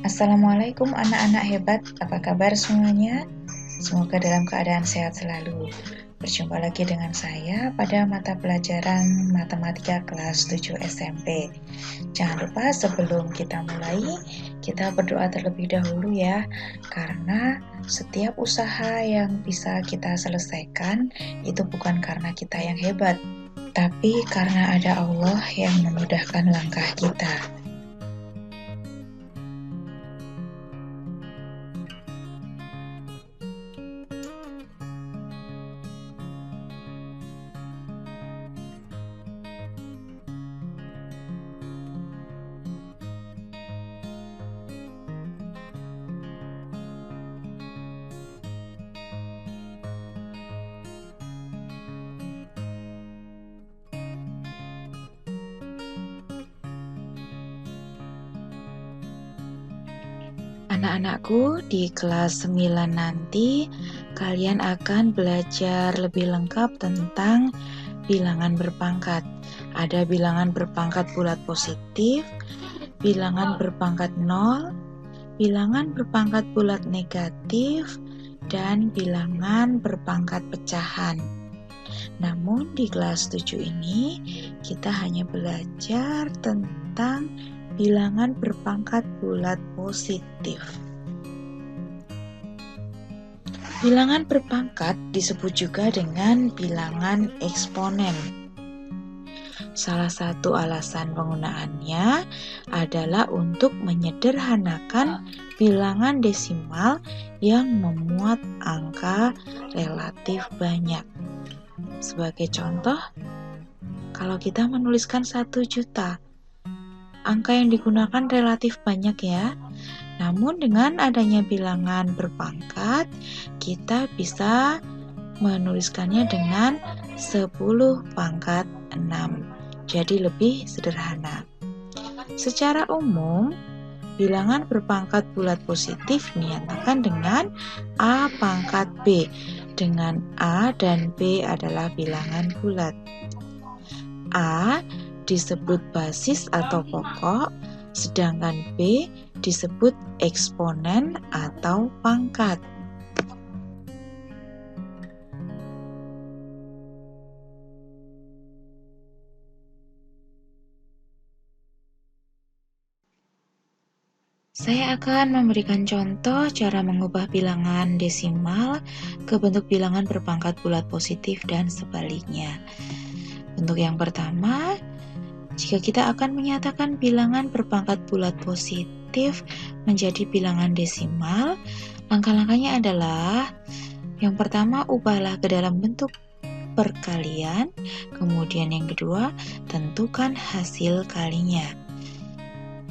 Assalamualaikum anak-anak hebat, apa kabar semuanya? Semoga dalam keadaan sehat selalu. Berjumpa lagi dengan saya pada mata pelajaran Matematika kelas 7 SMP. Jangan lupa sebelum kita mulai, kita berdoa terlebih dahulu ya, karena setiap usaha yang bisa kita selesaikan itu bukan karena kita yang hebat, tapi karena ada Allah yang memudahkan langkah kita. Anak-anakku, di kelas 9 nanti kalian akan belajar lebih lengkap tentang bilangan berpangkat. Ada bilangan berpangkat bulat positif, bilangan berpangkat 0, bilangan berpangkat bulat negatif, dan bilangan berpangkat pecahan. Namun di kelas 7 ini kita hanya belajar tentang bilangan berpangkat bulat positif. Bilangan berpangkat disebut juga dengan bilangan eksponen. Salah satu alasan penggunaannya adalah untuk menyederhanakan bilangan desimal yang memuat angka relatif banyak. Sebagai contoh, kalau kita menuliskan 1 juta, angka yang digunakan relatif banyak ya. Namun dengan adanya bilangan berpangkat, kita bisa menuliskannya dengan 10 pangkat 6. Jadi lebih sederhana. Secara umum, bilangan berpangkat bulat positif dinyatakan dengan A pangkat B, dengan A dan B adalah bilangan bulat. A disebut basis atau pokok, sedangkan B disebut eksponen atau pangkat. Saya akan memberikan contoh cara mengubah bilangan desimal ke bentuk bilangan berpangkat bulat positif dan sebaliknya. Bentuk yang pertama, jika kita akan menyatakan bilangan berpangkat bulat positif menjadi bilangan desimal, langkah-langkahnya adalah yang pertama, ubahlah ke dalam bentuk perkalian. Kemudian yang kedua, tentukan hasil kalinya.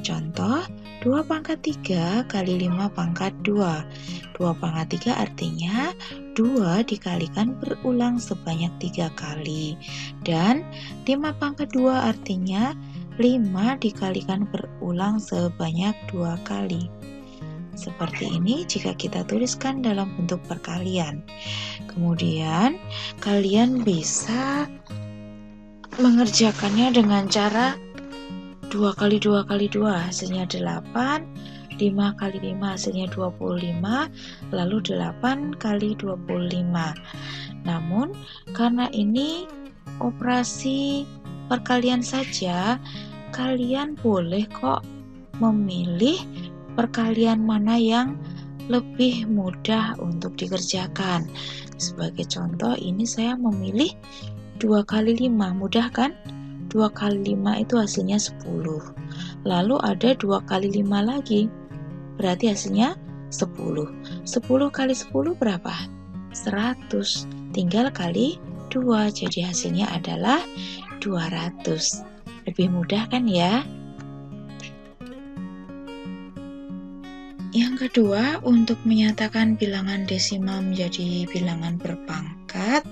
Contoh, 2 pangkat 3 kali 5 pangkat 2. 2 pangkat 3 artinya 2 dikalikan berulang sebanyak 3 kali. Dan 5 pangkat 2 artinya 5 dikalikan berulang sebanyak 2 kali. Seperti ini jika kita tuliskan dalam bentuk perkalian. Kemudian kalian bisa mengerjakannya dengan cara 2 kali 2 kali 2 hasilnya 8, 5 kali 5 hasilnya 25, lalu 8 kali 25. Namun karena ini operasi perkalian saja, kalian boleh kok memilih perkalian mana yang lebih mudah untuk dikerjakan. Sebagai contoh, ini saya memilih 2 kali 5, mudah kan? 2 kali 5 itu hasilnya 10. Lalu ada 2 kali 5 lagi, berarti hasilnya 10. 10 kali 10 berapa? 100. Tinggal kali 2, jadi hasilnya adalah 200. Lebih mudah kan ya? Yang kedua, untuk menyatakan bilangan desimal menjadi bilangan berpangkat,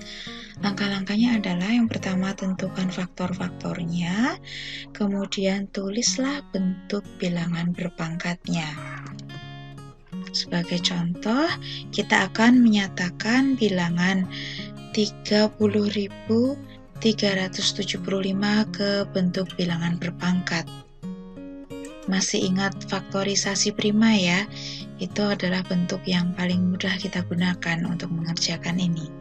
langkah-langkahnya adalah yang pertama, tentukan faktor-faktornya, kemudian tulislah bentuk bilangan berpangkatnya. Sebagai contoh, kita akan menyatakan bilangan 30.375 ke bentuk bilangan berpangkat. Masih ingat faktorisasi prima ya? Itu adalah bentuk yang paling mudah kita gunakan untuk mengerjakan ini.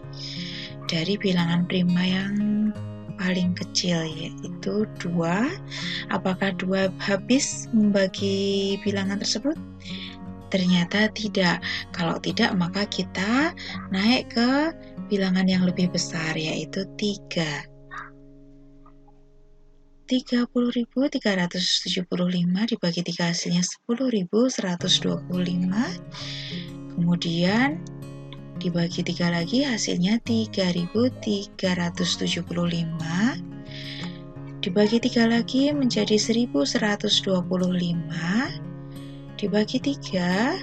Dari bilangan prima yang paling kecil, yaitu 2. Apakah 2 habis membagi bilangan tersebut? Ternyata tidak. Kalau tidak, maka kita naik ke bilangan yang lebih besar, yaitu 3. 30.375 dibagi 3 hasilnya 10.125. Kemudian dibagi 3 lagi hasilnya 3.375. Dibagi 3 lagi menjadi 1.125. Dibagi 3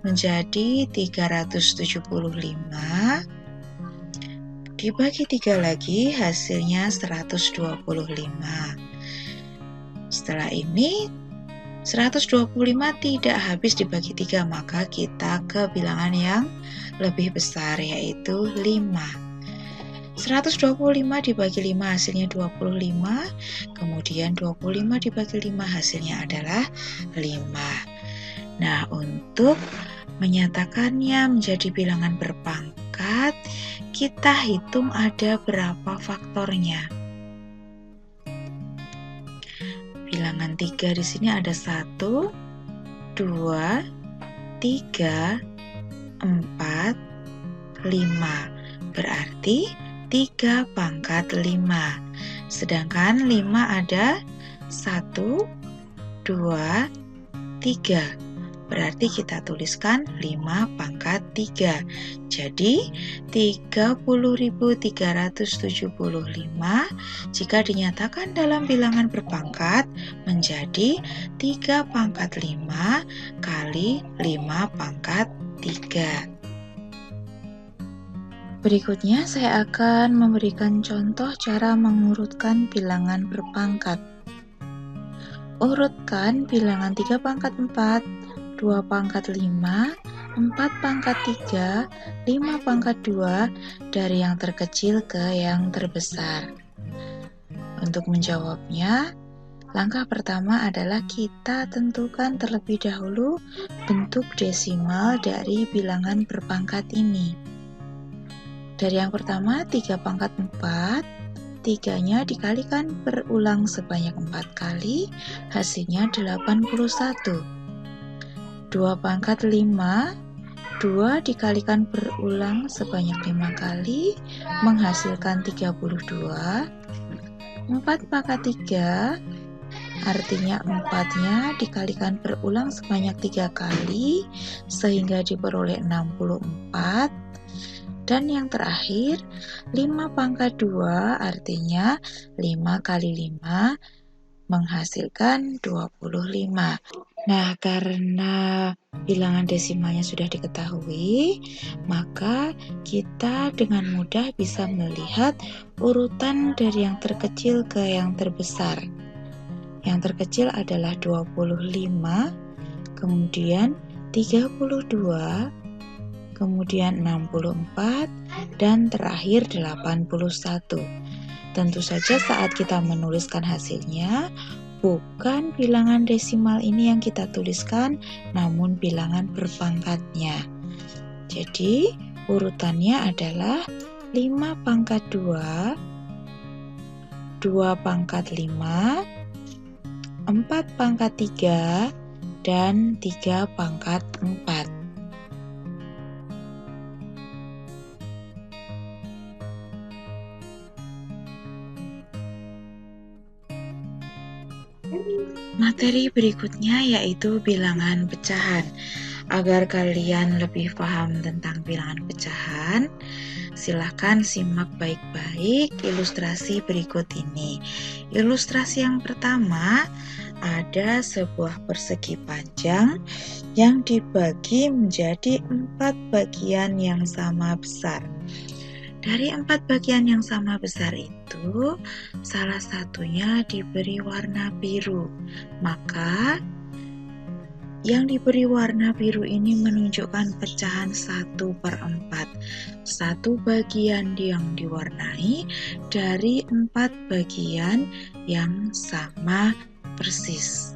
menjadi 375. Dibagi 3 lagi hasilnya 125. Setelah ini 125 tidak habis dibagi 3, maka kita ke bilangan yang lebih besar, yaitu 5. 125 dibagi 5 hasilnya 25, kemudian 25 dibagi 5 hasilnya adalah 5. Nah, untuk menyatakannya menjadi bilangan berpangkat, kita hitung ada berapa faktornya. Bilangan 3 di sini ada 1, 2, 3, 4, 5. Berarti 3 pangkat 5. Sedangkan 5 ada 1, 2, 3. Berarti kita tuliskan 5 pangkat 3. Jadi 30.375 jika dinyatakan dalam bilangan berpangkat menjadi 3 pangkat 5 kali 5 pangkat 3. Berikutnya saya akan memberikan contoh cara mengurutkan bilangan berpangkat. Urutkan bilangan 3 pangkat 4, 2 pangkat 5, 4 pangkat 3, 5 pangkat 2 dari yang terkecil ke yang terbesar. Untuk menjawabnya, langkah pertama adalah kita tentukan terlebih dahulu bentuk desimal dari bilangan berpangkat ini. Dari yang pertama 3 pangkat 4, 3-nya dikalikan berulang sebanyak 4 kali, hasilnya 81. 2 pangkat 5, 2 dikalikan berulang sebanyak 5 kali, menghasilkan 32. 4 pangkat 3, artinya 4-nya dikalikan berulang sebanyak 3 kali, sehingga diperoleh 64. Dan yang terakhir, 5 pangkat 2, artinya 5 kali 5, menghasilkan 25. Nah, karena bilangan desimalnya sudah diketahui, maka kita dengan mudah bisa melihat urutan dari yang terkecil ke yang terbesar. Yang terkecil adalah 25, kemudian 32, kemudian 64, dan terakhir 81. Tentu saja saat kita menuliskan hasilnya, bukan bilangan desimal ini yang kita tuliskan, namun bilangan berpangkatnya. Jadi, urutannya adalah 5 pangkat 2, 2 pangkat 5, 4 pangkat 3, dan 3 pangkat 4. Materi berikutnya yaitu bilangan pecahan. Agar kalian lebih paham tentang bilangan pecahan, silahkan simak baik-baik ilustrasi berikut ini. Ilustrasi yang pertama, ada sebuah persegi panjang yang dibagi menjadi 4 bagian yang sama besar. Dari 4 bagian yang sama besar itu, salah satunya diberi warna biru. Maka, yang diberi warna biru ini menunjukkan pecahan 1/4. 1 bagian yang diwarnai dari 4 bagian yang sama persis.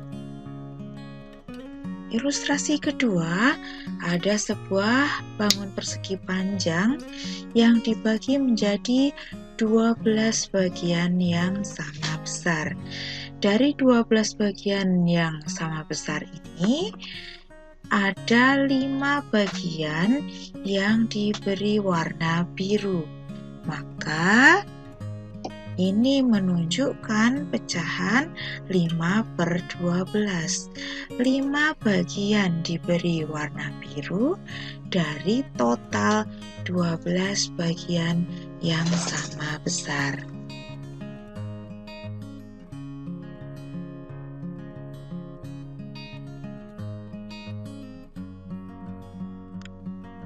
Ilustrasi kedua, ada sebuah bangun persegi panjang yang dibagi menjadi 12 bagian yang sama besar. Dari 12 bagian yang sama besar ini, ada 5 bagian yang diberi warna biru. Maka ini menunjukkan pecahan 5/12. 5 bagian diberi warna biru dari total 12 bagian yang sama besar.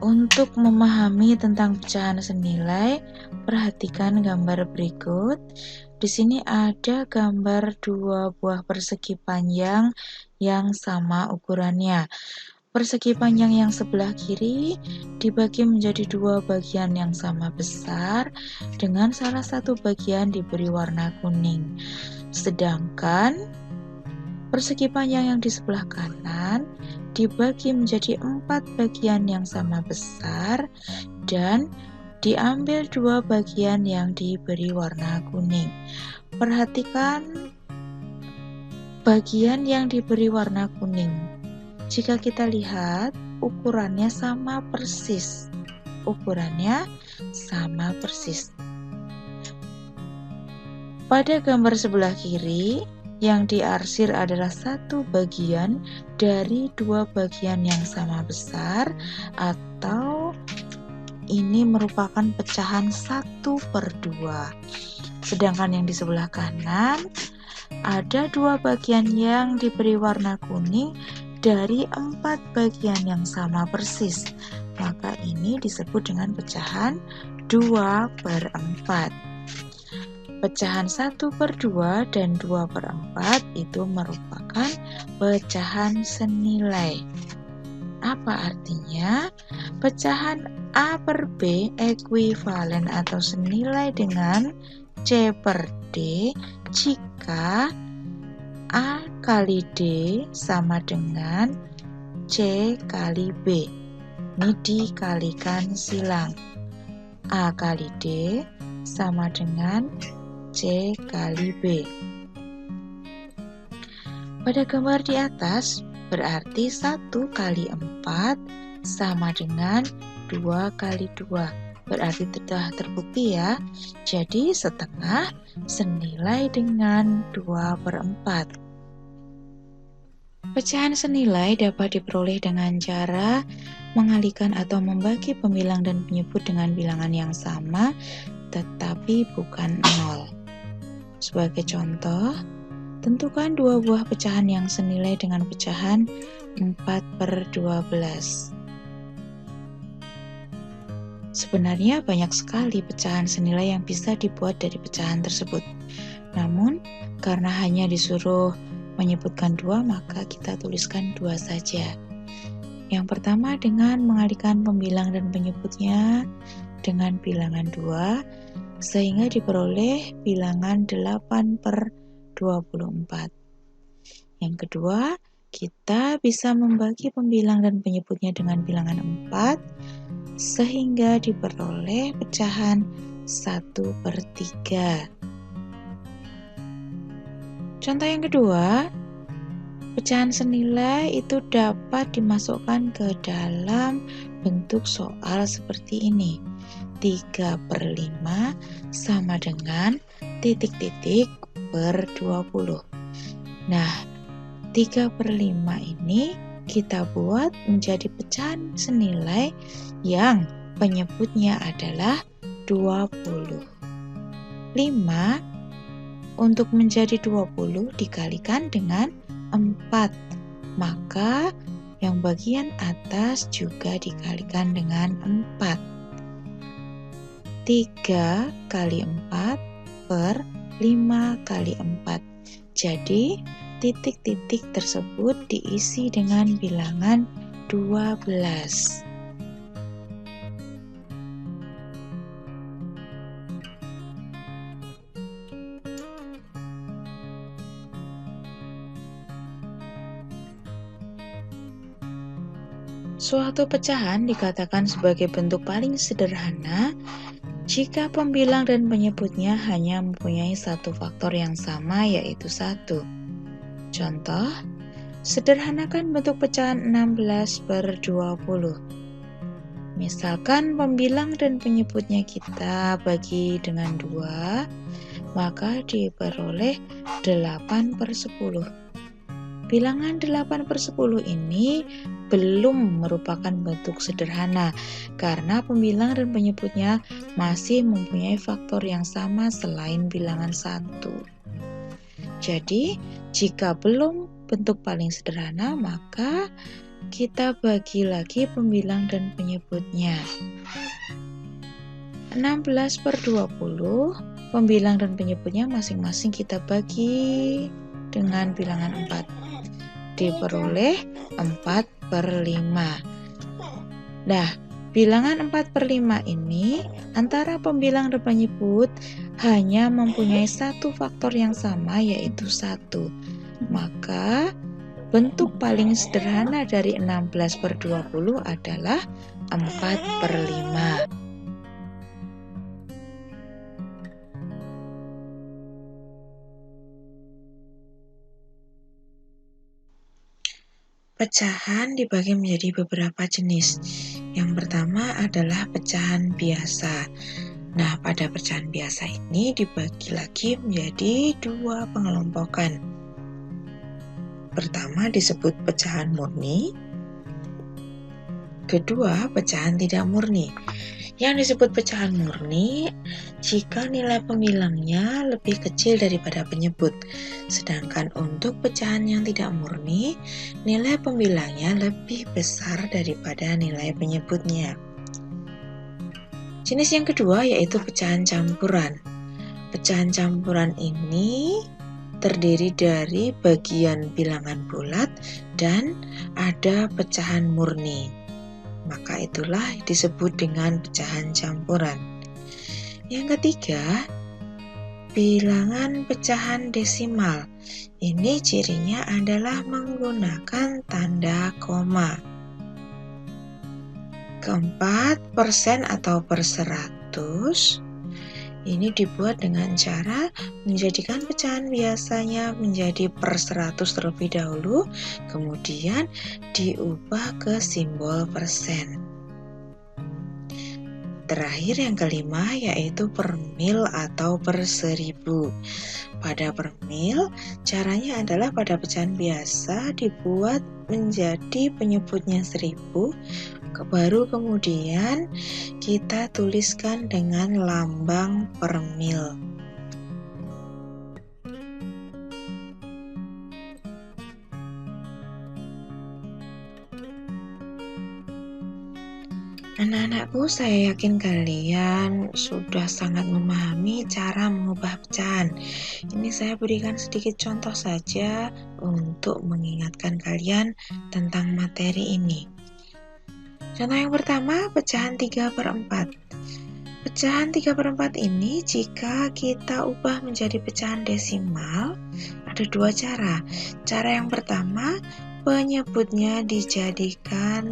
Untuk memahami tentang pecahan senilai, perhatikan gambar berikut. Di sini ada gambar 2 buah persegi panjang yang sama ukurannya. Persegi panjang yang sebelah kiri dibagi menjadi 2 bagian yang sama besar dengan salah satu bagian diberi warna kuning. Sedangkan persegi panjang yang di sebelah kanan dibagi menjadi 4 bagian yang sama besar dan diambil 2 bagian yang diberi warna kuning. Perhatikan bagian yang diberi warna kuning. Jika kita lihat, ukurannya sama persis. Pada gambar sebelah kiri, yang diarsir adalah 1 bagian dari 2 bagian yang sama besar, atau ini merupakan pecahan 1/2. Sedangkan yang di sebelah kanan ada 2 bagian yang diberi warna kuning dari 4 bagian yang sama persis. Maka ini disebut dengan pecahan 2/4. Pecahan 1/2 dan 2/4 itu merupakan pecahan senilai. Apa artinya? Pecahan A per B ekuivalen atau senilai dengan C per D jika A kali D sama dengan C kali B. Ini dikalikan silang. A kali D sama dengan C kali B. Pada gambar di atas, berarti 1 kali 4 sama dengan 2 kali 2. Berarti sudah terbukti ya. Jadi setengah senilai dengan 2/4. Pecahan senilai dapat diperoleh dengan cara mengalihkan atau membagi pembilang dan penyebut dengan bilangan yang sama, tetapi bukan 0. Sebagai contoh, tentukan 2 buah pecahan yang senilai dengan pecahan 4/12. Sebenarnya banyak sekali pecahan senilai yang bisa dibuat dari pecahan tersebut. Namun, karena hanya disuruh menyebutkan 2, maka kita tuliskan 2 saja. Yang pertama dengan mengalihkan pembilang dan penyebutnya dengan bilangan 2, sehingga diperoleh bilangan 8/24. Yang kedua, kita bisa membagi pembilang dan penyebutnya dengan bilangan 4, sehingga diperoleh pecahan 1/3. Contoh yang kedua, pecahan senilai itu dapat dimasukkan ke dalam bentuk soal seperti ini. 3/5 sama dengan titik-titik per 20. Nah, 3/5 ini kita buat menjadi pecahan senilai yang penyebutnya adalah 20. 5 untuk menjadi 20 dikalikan dengan 4. Maka yang bagian atas juga dikalikan dengan 4. 3 kali 4 per 5 kali 4. Jadi, titik-titik tersebut diisi dengan bilangan 12. Suatu pecahan dikatakan sebagai bentuk paling sederhana jika pembilang dan penyebutnya hanya mempunyai satu faktor yang sama, yaitu 1. Contoh, sederhanakan bentuk pecahan 16/20. Misalkan pembilang dan penyebutnya kita bagi dengan 2, maka diperoleh 8/10. Bilangan 8/10 ini belum merupakan bentuk sederhana karena pembilang dan penyebutnya masih mempunyai faktor yang sama selain bilangan 1. Jadi, jika belum bentuk paling sederhana, maka kita bagi lagi pembilang dan penyebutnya. 16/20, pembilang dan penyebutnya masing-masing kita bagi dengan bilangan 4. Diperoleh 4/5. Nah, bilangan 4/5 ini antara pembilang dan penyebut hanya mempunyai satu faktor yang sama, yaitu 1. Maka bentuk paling sederhana dari 16/20 adalah 4/5. Pecahan dibagi menjadi beberapa jenis. Yang pertama adalah pecahan biasa. Nah, pada pecahan biasa ini dibagi lagi menjadi 2 pengelompokan. Pertama disebut pecahan murni, kedua pecahan tidak murni. Yang disebut pecahan murni jika nilai pembilangnya lebih kecil daripada penyebut. Sedangkan untuk pecahan yang tidak murni, nilai pembilangnya lebih besar daripada nilai penyebutnya. Jenis yang kedua yaitu pecahan campuran. Pecahan campuran ini terdiri dari bagian bilangan bulat dan ada pecahan murni. Maka itulah disebut dengan pecahan campuran. Yang ketiga, bilangan pecahan desimal. Ini cirinya adalah menggunakan tanda koma. Keempat, persen atau per 100. Ini dibuat dengan cara menjadikan pecahan biasanya menjadi per 100 terlebih dahulu, kemudian diubah ke simbol persen. Terakhir yang kelima yaitu per mil atau per 1000. Pada per mil, caranya adalah pada pecahan biasa dibuat menjadi penyebutnya 1000, baru kemudian kita tuliskan dengan lambang per mil. Anak-anakku, saya yakin kalian sudah sangat memahami cara mengubah pecahan. Ini saya berikan sedikit contoh saja untuk mengingatkan kalian tentang materi ini. Contoh yang pertama, pecahan 3/4. Pecahan 3/4 ini jika kita ubah menjadi pecahan desimal, ada 2 cara. Cara yang pertama, penyebutnya dijadikan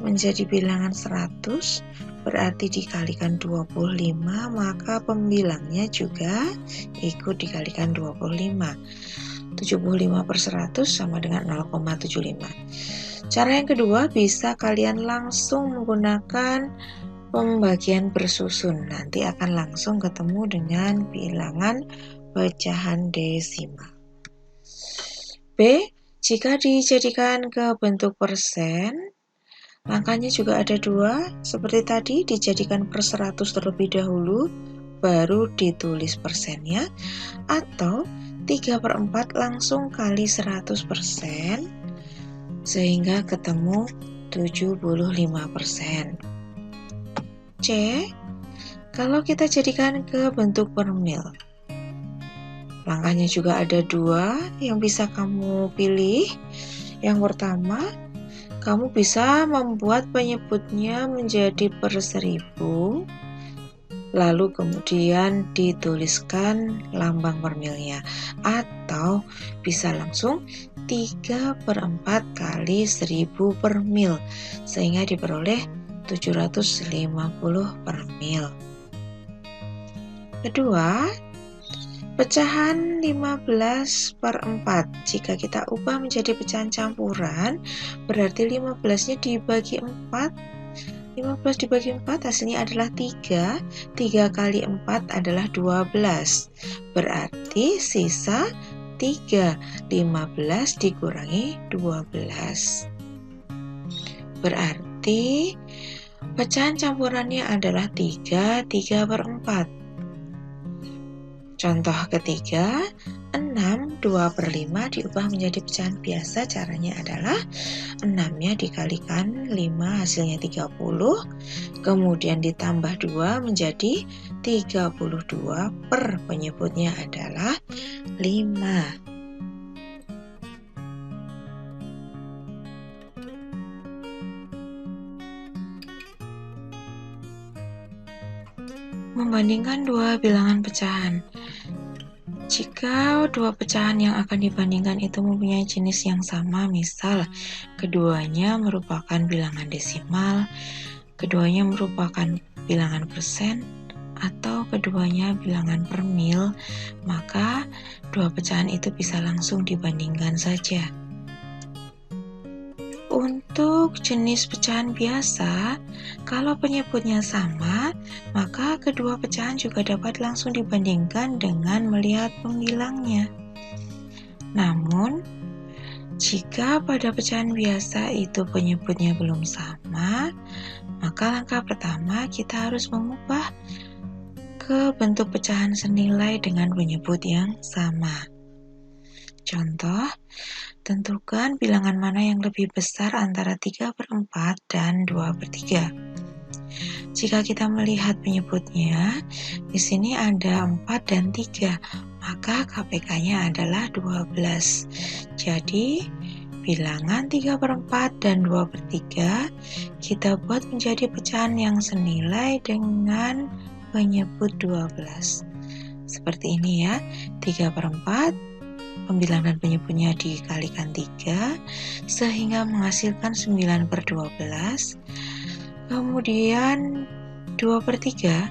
menjadi bilangan 100, berarti dikalikan 25, maka pembilangnya juga ikut dikalikan 25. 75/100 sama dengan 0,75. Cara yang kedua, bisa kalian langsung menggunakan pembagian bersusun. Nanti akan langsung ketemu dengan bilangan pecahan desimal. B, jika dijadikan ke bentuk persen, langkahnya juga ada 2, seperti tadi dijadikan per 100 terlebih dahulu, baru ditulis persennya, atau 3/4 langsung kali 100%, sehingga ketemu 75%. C, kalau kita jadikan ke bentuk per mil, langkahnya juga ada 2 yang bisa kamu pilih. Yang pertama, kamu bisa membuat penyebutnya menjadi per 1000, lalu kemudian dituliskan lambang per milnya. Atau bisa langsung 3/4 kali 1000 per mil, sehingga diperoleh 750 per mil. Kedua, pecahan 15/4. Jika kita ubah menjadi pecahan campuran, berarti 15-nya dibagi 4. 15 dibagi 4 hasilnya adalah 3. 3 kali 4 adalah 12. Berarti sisa 3. 15 dikurangi 12. Berarti pecahan campurannya adalah 3/4. Contoh ketiga, 6 2/5 diubah menjadi pecahan biasa. Caranya adalah 6-nya dikalikan 5 hasilnya 30, kemudian ditambah 2 menjadi 32 per penyebutnya adalah 5. Membandingkan dua bilangan pecahan. Jika dua pecahan yang akan dibandingkan itu mempunyai jenis yang sama, misal keduanya merupakan bilangan desimal, keduanya merupakan bilangan persen, atau keduanya bilangan per mil, maka dua pecahan itu bisa langsung dibandingkan saja. Untuk jenis pecahan biasa, kalau penyebutnya sama, maka kedua pecahan juga dapat langsung dibandingkan dengan melihat pembilangnya. Namun, jika pada pecahan biasa itu penyebutnya belum sama, maka langkah pertama kita harus mengubah ke bentuk pecahan senilai dengan penyebut yang sama. Contoh, tentukan bilangan mana yang lebih besar antara 3/4 dan 2/3. Jika kita melihat penyebutnya, di sini ada 4 dan 3, maka KPK-nya adalah 12. Jadi, bilangan 3/4 dan 2/3 kita buat menjadi pecahan yang senilai dengan penyebut 12. Seperti ini ya, 3/4, pembilang dan penyebutnya dikalikan 3, sehingga menghasilkan 9/12. Kemudian 2/3,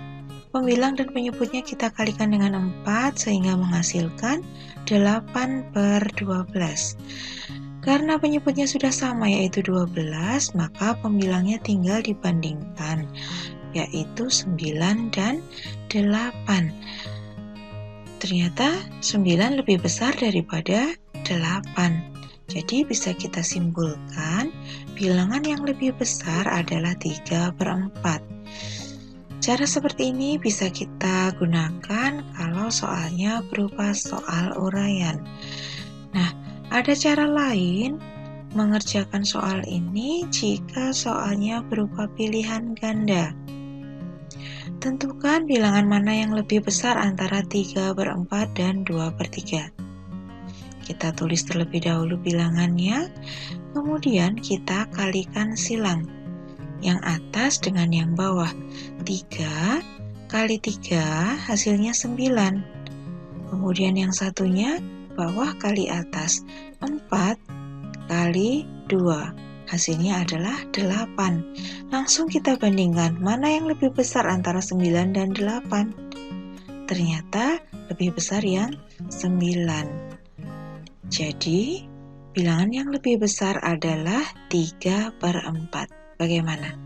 pembilang dan penyebutnya kita kalikan dengan 4, sehingga menghasilkan 8/12. Karena penyebutnya sudah sama yaitu 12, maka pembilangnya tinggal dibandingkan, yaitu 9 dan 8. Ternyata 9 lebih besar daripada 8. Jadi bisa kita simpulkan bilangan yang lebih besar adalah 3/4. Cara seperti ini bisa kita gunakan kalau soalnya berupa soal uraian. Nah, ada cara lain mengerjakan soal ini jika soalnya berupa pilihan ganda. Tentukan bilangan mana yang lebih besar antara 3/4 dan 2/3. Kita tulis terlebih dahulu bilangannya, kemudian kita kalikan silang. Yang atas dengan yang bawah. 3 kali 3 hasilnya 9. Kemudian yang satunya bawah kali atas. 4 kali 2. Hasilnya adalah 8. Langsung kita bandingkan mana yang lebih besar antara 9 dan 8. Ternyata lebih besar yang 9. Jadi, bilangan yang lebih besar adalah 3/4. Bagaimana?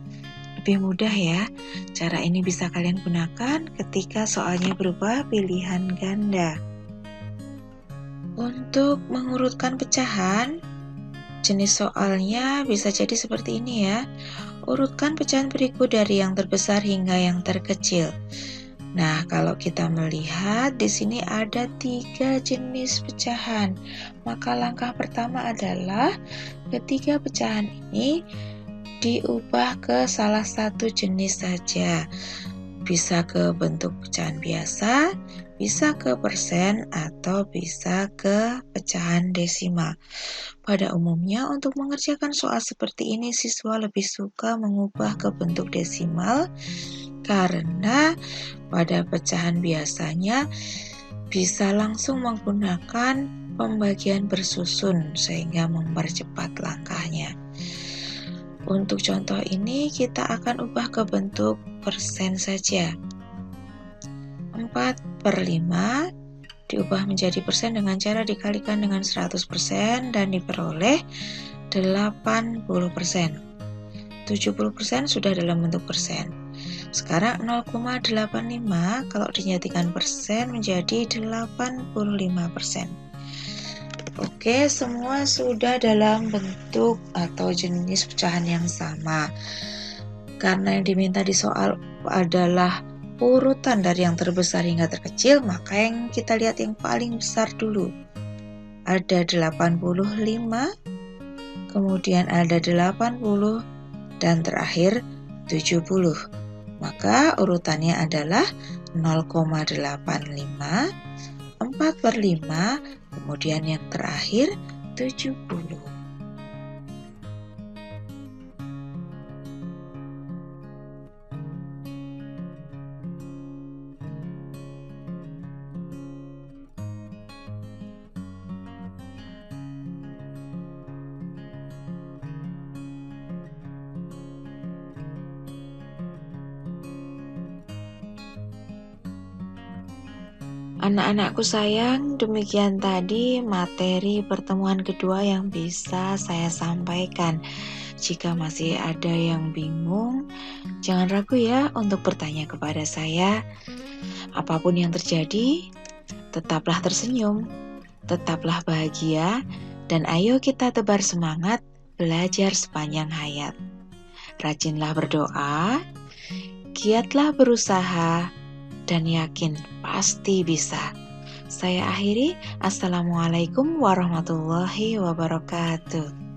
Lebih mudah ya? Cara ini bisa kalian gunakan ketika soalnya berupa pilihan ganda. Untuk mengurutkan pecahan, jenis soalnya bisa jadi seperti ini ya. Urutkan pecahan berikut dari yang terbesar hingga yang terkecil. Nah, kalau kita melihat di sini ada 3 jenis pecahan. Maka langkah pertama adalah ketiga pecahan ini diubah ke salah satu jenis saja. Bisa ke bentuk pecahan biasa, bisa ke persen, atau bisa ke pecahan desimal. Pada umumnya untuk mengerjakan soal seperti ini siswa lebih suka mengubah ke bentuk desimal karena pada pecahan biasanya bisa langsung menggunakan pembagian bersusun sehingga mempercepat langkahnya. Untuk contoh ini kita akan ubah ke bentuk persen saja. 4/5 diubah menjadi persen dengan cara dikalikan dengan 100% dan diperoleh 80%. 70% sudah dalam bentuk persen. Sekarang 0,85 kalau dinyatakan persen menjadi 85%. Oke, semua sudah dalam bentuk atau jenis pecahan yang sama. Karena yang diminta di soal adalah urutan dari yang terbesar hingga terkecil, maka yang kita lihat yang paling besar dulu. Ada 85, kemudian ada 80, dan terakhir 70. Maka urutannya adalah 0,85, 4/5, kemudian yang terakhir 70. Anak-anakku sayang, demikian tadi materi pertemuan kedua yang bisa saya sampaikan. Jika masih ada yang bingung, jangan ragu ya untuk bertanya kepada saya. Apapun yang terjadi, tetaplah tersenyum, tetaplah bahagia, dan ayo kita tebar semangat belajar sepanjang hayat. Rajinlah berdoa, giatlah berusaha, dan yakin pasti bisa. Saya akhiri. Assalamualaikum warahmatullahi wabarakatuh.